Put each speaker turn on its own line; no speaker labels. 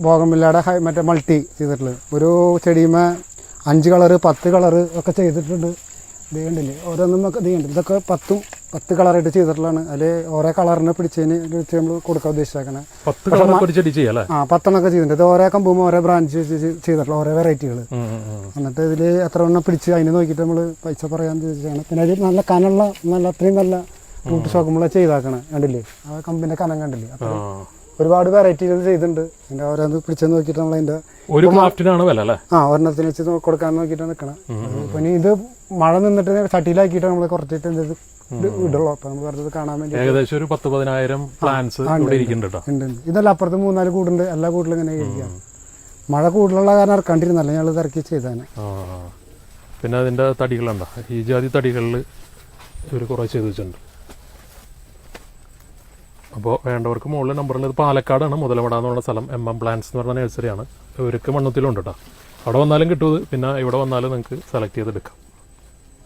ബോഗൻവില്ലയുടെ മറ്റേ മൾട്ടി ചെയ്തിട്ടുള്ളത്. ഒരു ചെടിയുമേ 5 കളറ് 10 കളറ് ഒക്കെ ചെയ്തിട്ടുണ്ട്. ഇത് കണ്ടില്ലേ, ഓരോന്നും ഇത് കണ്ടില്ല, ഇതൊക്കെ 10 കളറായിട്ട് ചെയ്തിട്ടുള്ളതാണ്. അതിൽ ഓരോ കളറിനെ പിടിച്ചതിന് വെച്ച് നമ്മൾ കൊടുക്കാൻ ഉദ്ദേശിച്ചേക്കണേ.
10
ചെയ്തിട്ടുണ്ട്. ഇത് ഓരോ കമ്പുമ്പോൾ ഓരോ ബ്രാഞ്ച് ചെയ്തിട്ടുള്ള ഓരോ വെറൈറ്റികൾ. എന്നിട്ട് ഇതിൽ എത്ര എണ്ണം പിടിച്ച് അതിന് നോക്കിയിട്ട് നമ്മൾ പൈസ പറയാൻ ചോദിച്ചാണ്. പിന്നെ അതിൽ നല്ല കനുള്ള അത്രയും നല്ല റൂട്ട് ഷോക്കുമ്പോൾ ചെയ്താക്കണം. കണ്ടില്ലേ, ആ കമ്പിന്റെ കനം കണ്ടില്ലേ. അപ്പോൾ ഒരുപാട് വെറൈറ്റികൾ ചെയ്തിട്ടുണ്ട്. അതിന്റെ ഓരോന്ന് പിടിച്ചെന്ന് നോക്കിയിട്ട് നമ്മൾ അതിന്റെ ഒരെണ്ണത്തിന് വെച്ച് കൊടുക്കാൻ നോക്കിയിട്ട് നിൽക്കണം. പിന്നെ ഇത് മഴ നിന്നിട്ട് ചട്ടിയിലാക്കിയിട്ട് നമ്മൾ കുറച്ചിട്ട് എന്ത് ഇടുള്ളൂ. അപ്പൊ നമ്മൾ കുറച്ചത് കാണാൻ വേണ്ടി
ഏകദേശം ഒരു 10,000-15,000 പ്ലാന്റ്സ് ഉണ്ട്.
ഇതല്ല, അപ്പുറത്ത് 3-4 കൂടുണ്ട്. എല്ലാ കൂടുതലും ഇങ്ങനെ ഇരിക്കാം. മഴ കൂടുതലുള്ള കാരണം ഇറക്കാണ്ടിരുന്നല്ല, ഞങ്ങൾ ഇറക്കി ചെയ്താണ്.
പിന്നെ അതിന്റെ തടികളുണ്ടോ, ഈ ജാതി തടികളിൽ ഇവർ കുറെ ചെയ്ത് വെച്ചിട്ടുണ്ട്. അപ്പോൾ വേണ്ടവർക്ക് മുകളിൽ നമ്പറിൽ, ഇത് പാലക്കാടാണ്, മുതലമട എന്ന് പറഞ്ഞ സ്ഥലം. MM പ്ലാന്റ്സ് എന്ന് പറഞ്ഞ നഴ്സറിയാണ്. ഇവർക്ക് മണ്ണുത്തിലുണ്ട് കേട്ടോ. അവിടെ വന്നാലും കിട്ടും. പിന്നെ ഇവിടെ വന്നാലും നിങ്ങൾക്ക് സെലക്ട് ചെയ്തെടുക്കാം.